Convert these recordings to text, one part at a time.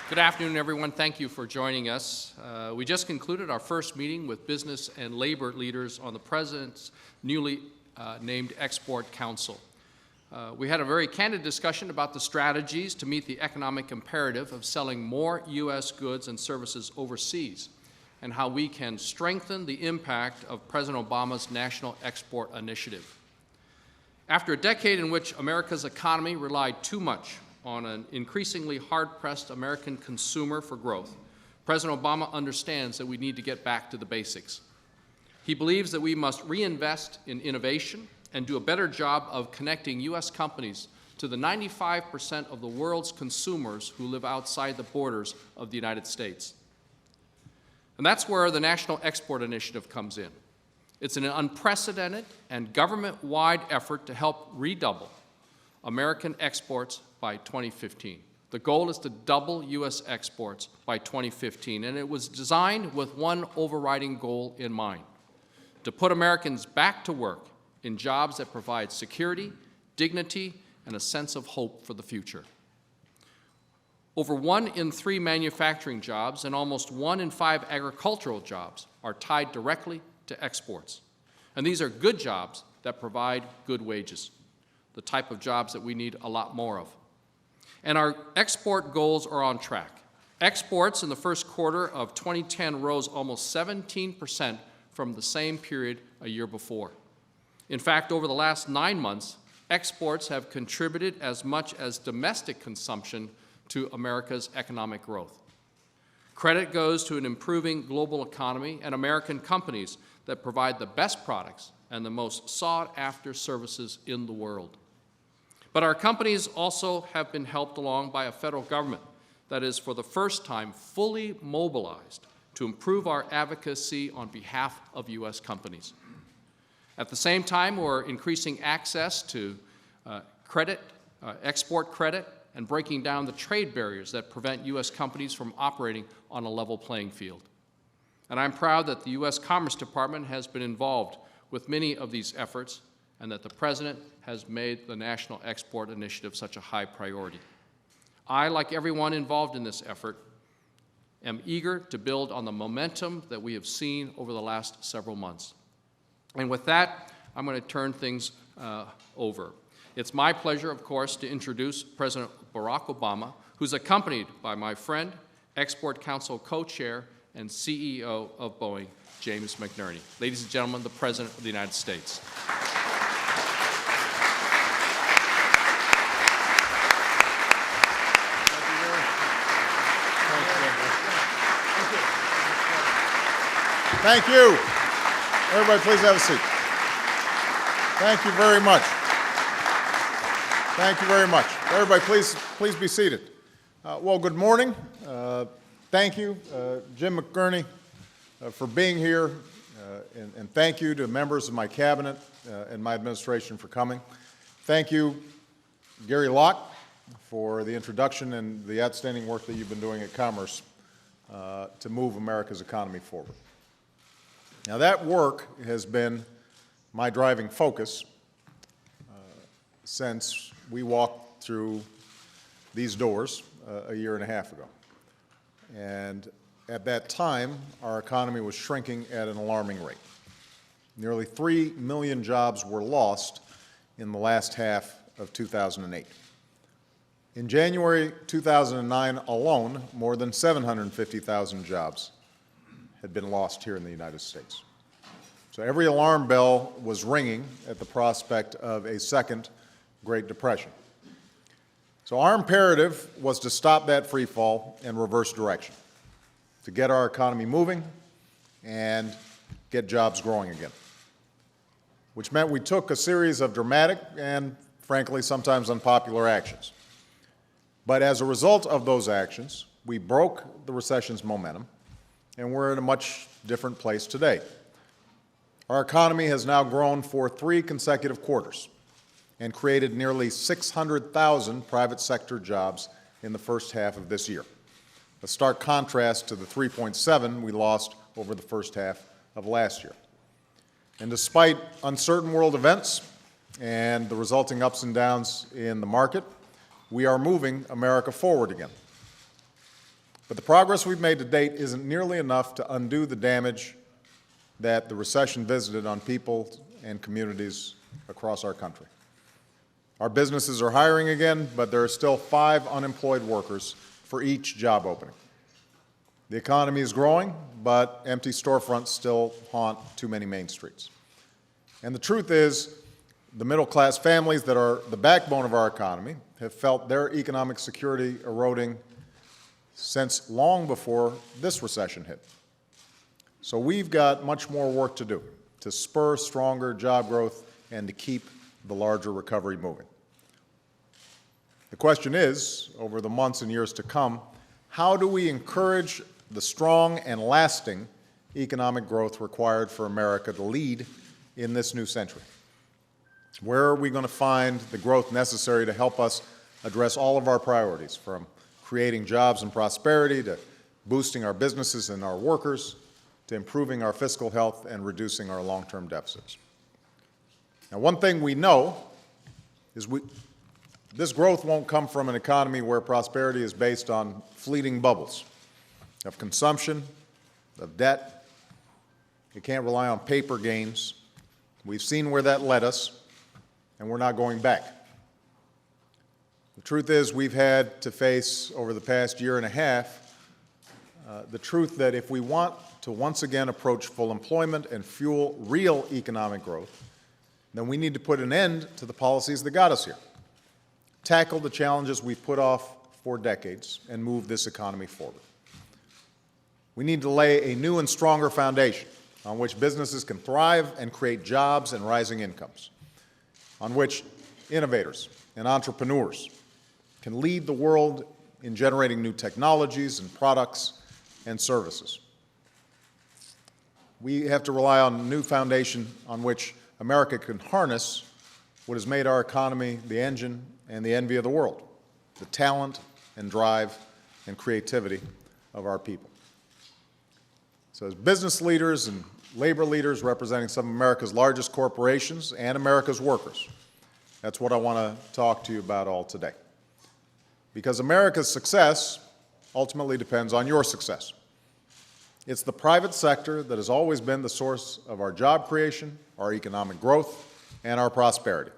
Good afternoon, everyone. Thank you for joining us. We just concluded our first meeting with business and labor leaders on the President's newly named Export Council. We had a very candid discussion about the strategies to meet the economic imperative of selling more U.S. goods and services overseas, and how we can strengthen the impact of President Obama's National Export Initiative. After a decade in which America's economy relied too much on an increasingly hard-pressed American consumer for growth, President Obama understands that we need to get back to the basics. He believes that we must reinvest in innovation and do a better job of connecting U.S. companies to the 95% of the world's consumers who live outside the borders of the United States. And that's where the National Export Initiative comes in. It's an unprecedented and government-wide effort to help redouble American exports by 2015. The goal is to double U.S. exports by 2015, and it was designed with one overriding goal in mind: to put Americans back to work in jobs that provide security, dignity, and a sense of hope for the future. Over 1 in 3 manufacturing jobs and almost 1 in 5 agricultural jobs are tied directly to exports. And these are good jobs that provide good wages, the type of jobs that we need a lot more of. And our export goals are on track. Exports in the first quarter of 2010 rose almost 17% from the same period a year before. In fact, over the last 9 months, exports have contributed as much as domestic consumption to America's economic growth. Credit goes to an improving global economy and American companies that provide the best products and the most sought-after services in the world. But our companies also have been helped along by a federal government that is, for the first time, fully mobilized to improve our advocacy on behalf of U.S. companies. At the same time, we're increasing access to export credit, and breaking down the trade barriers that prevent U.S. companies from operating on a level playing field. And I'm proud that the U.S. Commerce Department has been involved with many of these efforts, and that the President has made the National Export Initiative such a high priority. I, like everyone involved in this effort, am eager to build on the momentum that we have seen over the last several months. And with that, I'm going to turn things over. It's my pleasure, of course, to introduce President Barack Obama, who's accompanied by my friend, Export Council co-chair and CEO of Boeing, James McNerney. Ladies and gentlemen, the President of the United States. Thank you. Everybody, please have a seat. Thank you very much. Thank you very much. Everybody, please be seated. Well, good morning. Thank you, Jim McNerney, for being here, and thank you to members of my cabinet and my administration for coming. Thank you, Gary Locke, for the introduction and the outstanding work that you've been doing at Commerce to move America's economy forward. Now, that work has been my driving focus since we walked through these doors a year and a half ago. And at that time, our economy was shrinking at an alarming rate. Nearly 3 million jobs were lost in the last half of 2008. In January 2009 alone, more than 750,000 jobs had been lost here in the United States. So every alarm bell was ringing at the prospect of a second Great Depression. So our imperative was to stop that free fall and reverse direction, to get our economy moving and get jobs growing again, which meant we took a series of dramatic and, frankly, sometimes unpopular actions. But as a result of those actions, we broke the recession's momentum, and we're in a much different place today. Our economy has now grown for 3 consecutive quarters and created nearly 600,000 private sector jobs in the first half of this year, a stark contrast to the 3.7 we lost over the first half of last year. And despite uncertain world events and the resulting ups and downs in the market, we are moving America forward again. But the progress we've made to date isn't nearly enough to undo the damage that the recession visited on people and communities across our country. Our businesses are hiring again, but there are still 5 unemployed workers for each job opening. The economy is growing, but empty storefronts still haunt too many main streets. And the truth is, the middle-class families that are the backbone of our economy have felt their economic security eroding since long before this recession hit. So we've got much more work to do to spur stronger job growth and to keep the larger recovery moving. The question is, over the months and years to come, how do we encourage the strong and lasting economic growth required for America to lead in this new century? Where are we going to find the growth necessary to help us address all of our priorities, from creating jobs and prosperity to boosting our businesses and our workers, to improving our fiscal health and reducing our long-term deficits? Now, one thing we know is this growth won't come from an economy where prosperity is based on fleeting bubbles of consumption, of debt. It can't rely on paper gains. We've seen where that led us, and we're not going back. The truth is, we've had to face, over the past year and a half, the truth that if we want to once again approach full employment and fuel real economic growth, then we need to put an end to the policies that got us here, tackle the challenges we've put off for decades, and move this economy forward. We need to lay a new and stronger foundation on which businesses can thrive and create jobs and rising incomes, on which innovators and entrepreneurs can lead the world in generating new technologies and products and services. We have to rely on a new foundation on which America can harness what has made our economy the engine and the envy of the world, the talent and drive and creativity of our people. So as business leaders and labor leaders representing some of America's largest corporations and America's workers, that's what I want to talk to you about all today. Because America's success ultimately depends on your success. It's the private sector that has always been the source of our job creation, our economic growth, and our prosperity.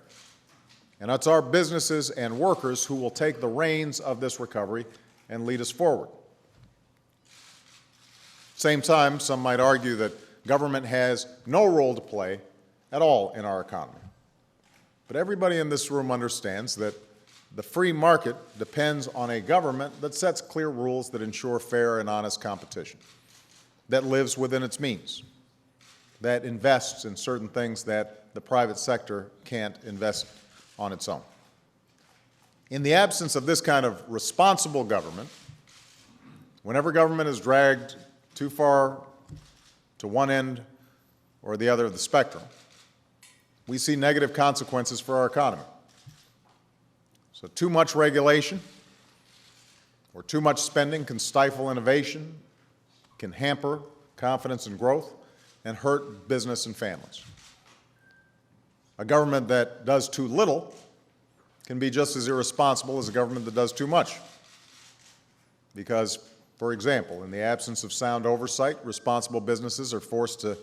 And it's our businesses and workers who will take the reins of this recovery and lead us forward. Same time, some might argue that government has no role to play at all in our economy. But everybody in this room understands that the free market depends on a government that sets clear rules that ensure fair and honest competition, that lives within its means, that invests in certain things that the private sector can't invest on its own. In the absence of this kind of responsible government, whenever government is dragged too far to one end or the other of the spectrum, we see negative consequences for our economy. So too much regulation or too much spending can stifle innovation, can hamper confidence and growth, and hurt business and families. A government that does too little can be just as irresponsible as a government that does too much. Because, for example, in the absence of sound oversight, responsible businesses are forced to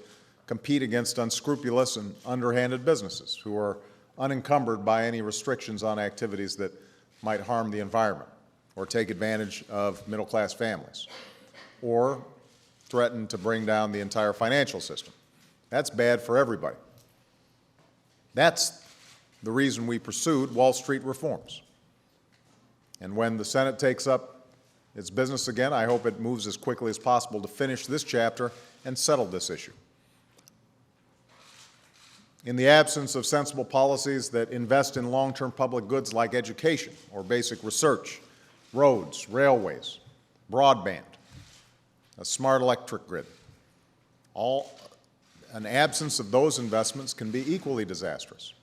compete against unscrupulous and underhanded businesses who are unencumbered by any restrictions on activities that might harm the environment or take advantage of middle-class families or threaten to bring down the entire financial system. That's bad for everybody. That's the reason we pursued Wall Street reforms. And when the Senate takes up its business again, I hope it moves as quickly as possible to finish this chapter and settle this issue. In the absence of sensible policies that invest in long-term public goods like education or basic research, roads, railways, broadband, a smart electric grid, an absence of those investments can be equally disastrous.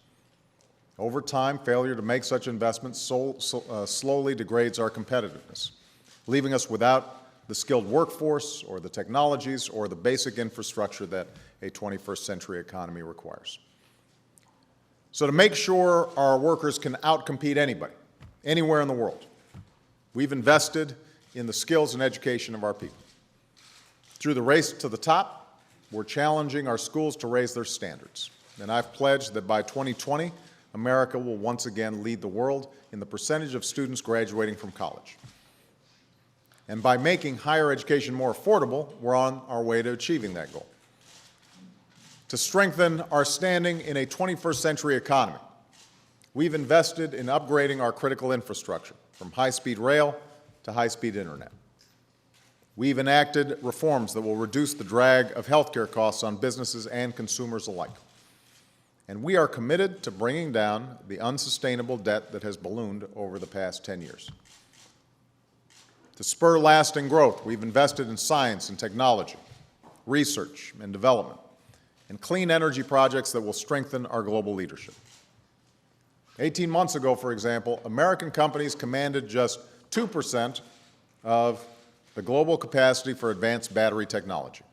Over time, failure to make such investments slowly degrades our competitiveness, leaving us without the skilled workforce or the technologies or the basic infrastructure that a 21st century economy requires. So to make sure our workers can outcompete anybody, anywhere in the world, we've invested in the skills and education of our people. Through the race to the top, we're challenging our schools to raise their standards. And I've pledged that by 2020, America will once again lead the world in the percentage of students graduating from college. And by making higher education more affordable, we're on our way to achieving that goal. To strengthen our standing in a 21st century economy, we've invested in upgrading our critical infrastructure, from high-speed rail to high-speed internet. We've enacted reforms that will reduce the drag of healthcare costs on businesses and consumers alike. And we are committed to bringing down the unsustainable debt that has ballooned over the past 10 years. To spur lasting growth, we've invested in science and technology, research and development, and clean energy projects that will strengthen our global leadership. 18 months ago, for example, American companies commanded just 2% of the global capacity for advanced battery technology.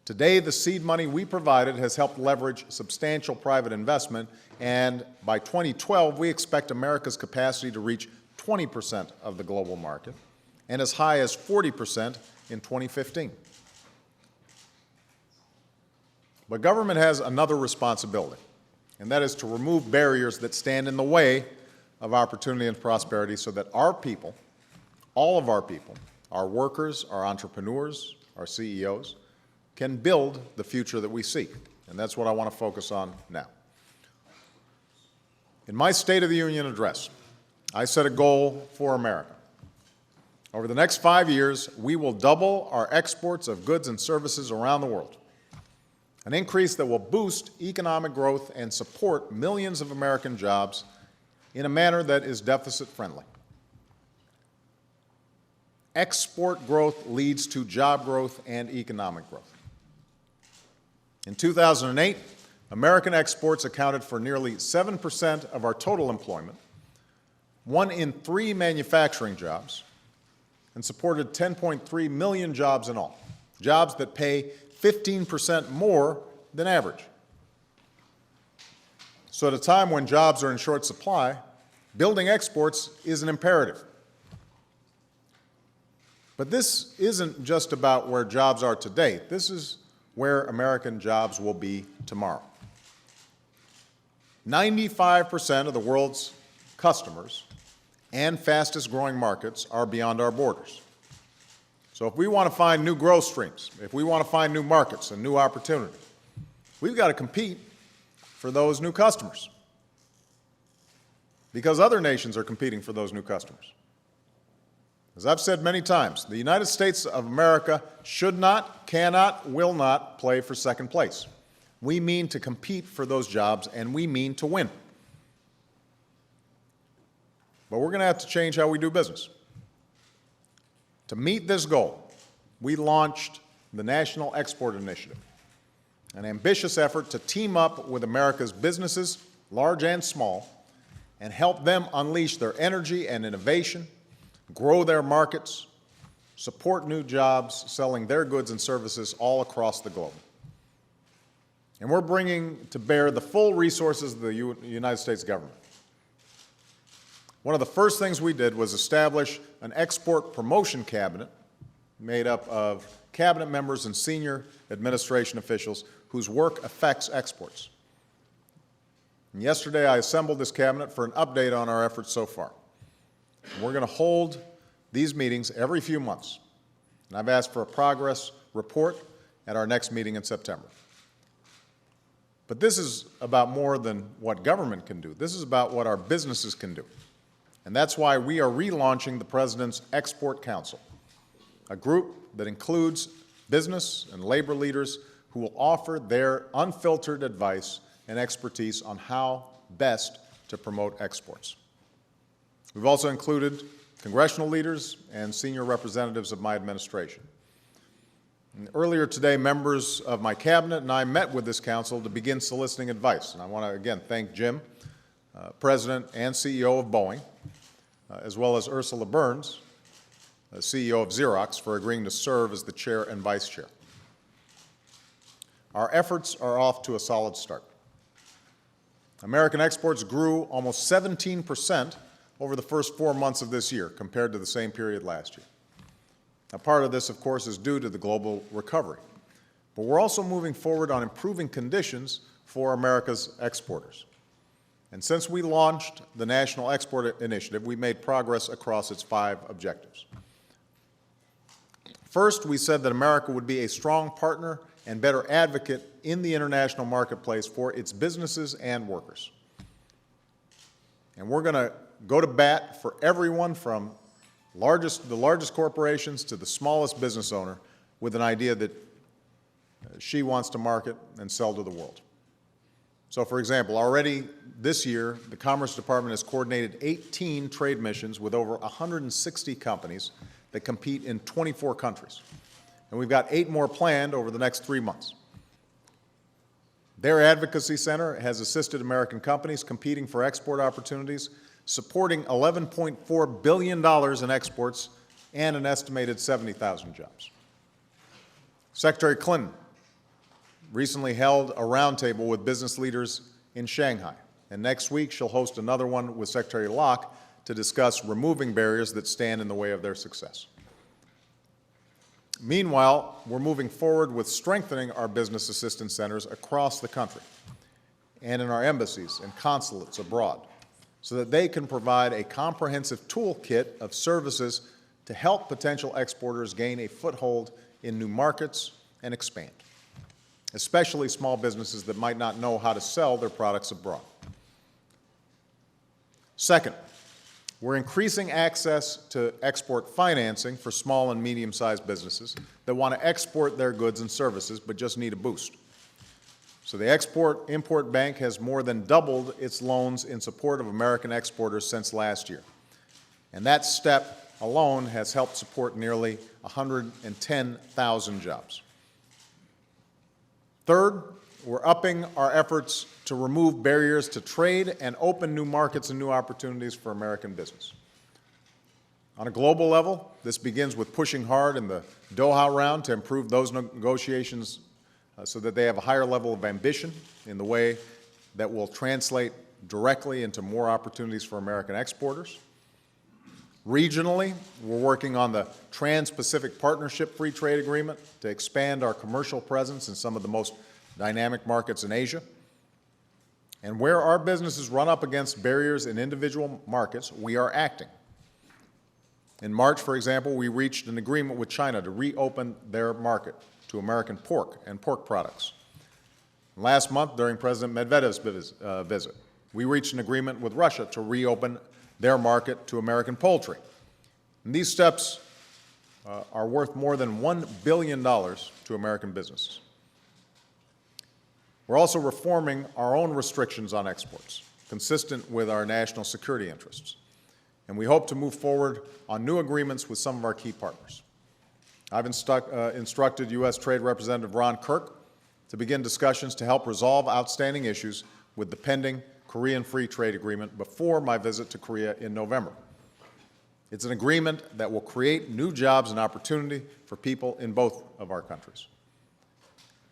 Today, the seed money we provided has helped leverage substantial private investment, and by 2012, we expect America's capacity to reach 20% of the global market, and as high as 40% in 2015. But government has another responsibility, and that is to remove barriers that stand in the way of opportunity and prosperity so that our people, all of our people, our workers, our entrepreneurs, our CEOs, can build the future that we seek. And that's what I want to focus on now. In my State of the Union address, I set a goal for America. Over the next 5 years, we will double our exports of goods and services around the world, an increase that will boost economic growth and support millions of American jobs in a manner that is deficit-friendly. Export growth leads to job growth and economic growth. In 2008, American exports accounted for nearly 7% of our total employment, 1 in 3 manufacturing jobs, and supported 10.3 million jobs in all, jobs that pay 15% more than average. So at a time when jobs are in short supply, building exports is an imperative. But this isn't just about where jobs are today. This is where American jobs will be tomorrow. 95% of the world's customers and fastest growing markets are beyond our borders. So if we want to find new growth streams, if we want to find new markets and new opportunities, we've got to compete for those new customers, because other nations are competing for those new customers. As I've said many times, the United States of America should not, cannot, will not play for second place. We mean to compete for those jobs, and we mean to win. But we're going to have to change how we do business. To meet this goal, we launched the National Export Initiative, an ambitious effort to team up with America's businesses, large and small, and help them unleash their energy and innovation, grow their markets, support new jobs, selling their goods and services all across the globe. And we're bringing to bear the full resources of the United States government. One of the first things we did was establish an export promotion cabinet made up of cabinet members and senior administration officials whose work affects exports. And yesterday, I assembled this cabinet for an update on our efforts so far. And we're going to hold these meetings every few months. And I've asked for a progress report at our next meeting in September. But this is about more than what government can do. This is about what our businesses can do. And that's why we are relaunching the President's Export Council, a group that includes business and labor leaders who will offer their unfiltered advice and expertise on how best to promote exports. We've also included congressional leaders and senior representatives of my administration. And earlier today, members of my cabinet and I met with this council to begin soliciting advice. And I want to again thank Jim, President and CEO of Boeing, as well as Ursula Burns, CEO of Xerox, for agreeing to serve as the chair and vice chair. Our efforts are off to a solid start. American exports grew almost 17% over the first 4 months of this year compared to the same period last year. Now, part of this, of course, is due to the global recovery. But we're also moving forward on improving conditions for America's exporters. And since we launched the National Export Initiative, we made progress across its 5 objectives. First, we said that America would be a strong partner and better advocate in the international marketplace for its businesses and workers. And we're going to go to bat for everyone from the largest corporations to the smallest business owner with an idea that she wants to market and sell to the world. So, for example, already this year, the Commerce Department has coordinated 18 trade missions with over 160 companies that compete in 24 countries. And we've got 8 more planned over the next 3 months. Their advocacy center has assisted American companies competing for export opportunities, supporting $11.4 billion in exports and an estimated 70,000 jobs. Secretary Clinton recently held a roundtable with business leaders in Shanghai, and next week she'll host another one with Secretary Locke to discuss removing barriers that stand in the way of their success. Meanwhile, we're moving forward with strengthening our business assistance centers across the country and in our embassies and consulates abroad so that they can provide a comprehensive toolkit of services to help potential exporters gain a foothold in new markets and expand, especially small businesses that might not know how to sell their products abroad. Second, we're increasing access to export financing for small and medium-sized businesses that want to export their goods and services but just need a boost. So the Export-Import Bank has more than doubled its loans in support of American exporters since last year. And that step alone has helped support nearly 110,000 jobs. Third, we're upping our efforts to remove barriers to trade and open new markets and new opportunities for American business. On a global level, this begins with pushing hard in the Doha round to improve those negotiations so that they have a higher level of ambition in the way that will translate directly into more opportunities for American exporters. Regionally, we're working on the Trans-Pacific Partnership Free Trade Agreement to expand our commercial presence in some of the most dynamic markets in Asia. And where our businesses run up against barriers in individual markets, we are acting. In March, for example, we reached an agreement with China to reopen their market to American pork and pork products. Last month, during President Medvedev's visit, we reached an agreement with Russia to reopen their market to American poultry. And these steps are worth more than $1 billion to American businesses. We're also reforming our own restrictions on exports, consistent with our national security interests. And we hope to move forward on new agreements with some of our key partners. I've instructed U.S. Trade Representative Ron Kirk to begin discussions to help resolve outstanding issues with the pending Korean Free Trade Agreement before my visit to Korea in November. It's an agreement that will create new jobs and opportunity for people in both of our countries.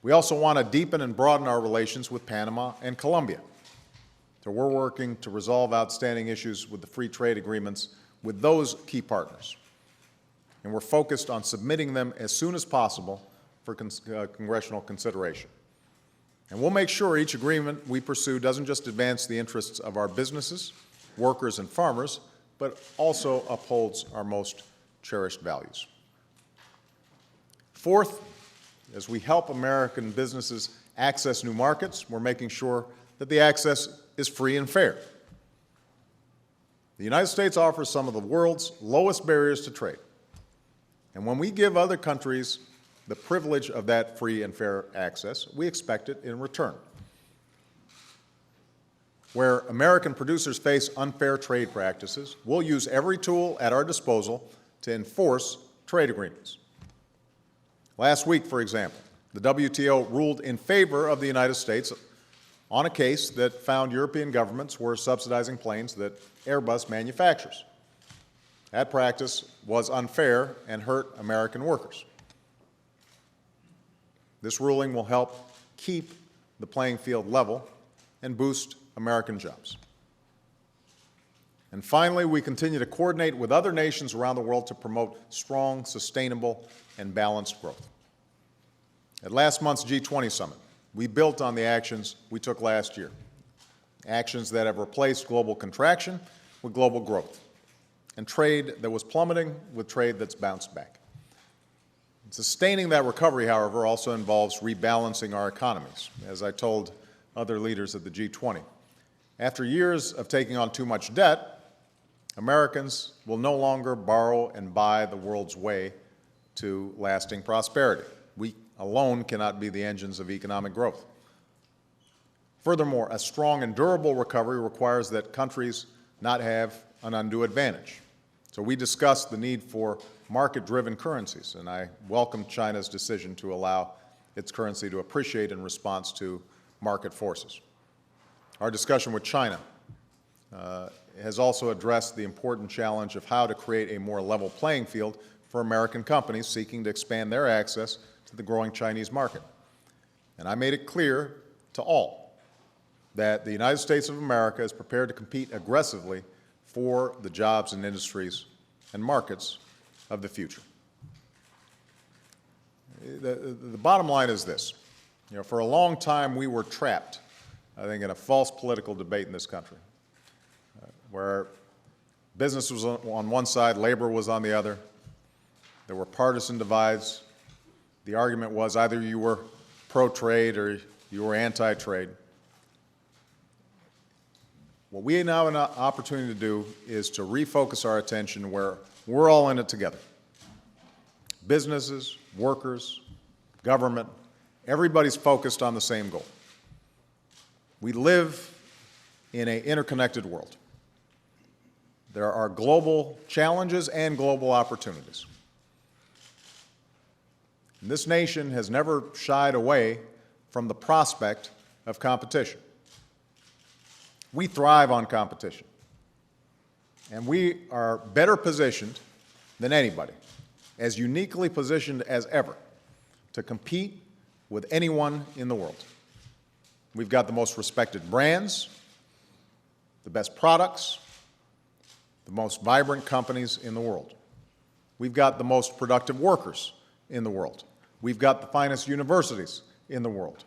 We also want to deepen and broaden our relations with Panama and Colombia. So we're working to resolve outstanding issues with the free trade agreements with those key partners. And we're focused on submitting them as soon as possible for congressional consideration. And we'll make sure each agreement we pursue doesn't just advance the interests of our businesses, workers, and farmers, but also upholds our most cherished values. Fourth, as we help American businesses access new markets, we're making sure that the access is free and fair. The United States offers some of the world's lowest barriers to trade. And when we give other countries the privilege of that free and fair access, we expect it in return. Where American producers face unfair trade practices, we'll use every tool at our disposal to enforce trade agreements. Last week, for example, the WTO ruled in favor of the United States on a case that found European governments were subsidizing planes that Airbus manufactures. That practice was unfair and hurt American workers. This ruling will help keep the playing field level and boost American jobs. And finally, we continue to coordinate with other nations around the world to promote strong, sustainable, and balanced growth. At last month's G20 summit, we built on the actions we took last year, actions that have replaced global contraction with global growth, and trade that was plummeting with trade that's bounced back. Sustaining that recovery, however, also involves rebalancing our economies, as I told other leaders at the G20. After years of taking on too much debt, Americans will no longer borrow and buy the world's way to lasting prosperity. We alone cannot be the engines of economic growth. Furthermore, a strong and durable recovery requires that countries not have an undue advantage. So we discussed the need for market-driven currencies, and I welcome China's decision to allow its currency to appreciate in response to market forces. Our discussion with China has also addressed the important challenge of how to create a more level playing field for American companies seeking to expand their access to the growing Chinese market. And I made it clear to all that the United States of America is prepared to compete aggressively for the jobs and industries and markets of the future. The bottom line is this. For a long time, we were trapped, I think, in a false political debate in this country, where business was on one side, labor was on the other. There were partisan divides. The argument was either you were pro-trade or you were anti-trade. What we now have an opportunity to do is to refocus our attention where we're all in it together. Businesses, workers, government, everybody's focused on the same goal. We live in an interconnected world. There are global challenges and global opportunities. And this nation has never shied away from the prospect of competition. We thrive on competition. And we are better positioned than anybody, as uniquely positioned as ever, to compete with anyone in the world. We've got the most respected brands, the best products, the most vibrant companies in the world. We've got the most productive workers in the world. We've got the finest universities in the world.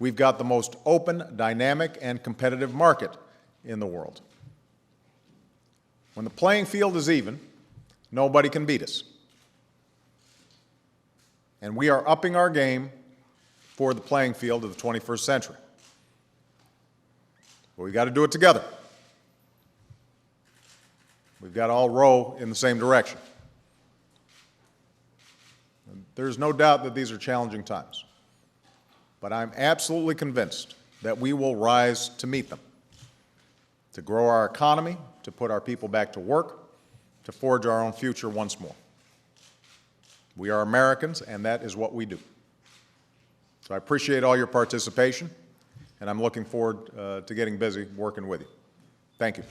We've got the most open, dynamic, and competitive market in the world. When the playing field is even, nobody can beat us. And we are upping our game for the playing field of the 21st century. But we've got to do it together. We've got to all row in the same direction. And there's no doubt that these are challenging times. But I'm absolutely convinced that we will rise to meet them, to grow our economy, to put our people back to work, to forge our own future once more. We are Americans, and that is what we do. So I appreciate all your participation, and I'm looking forward to getting busy working with you. Thank you.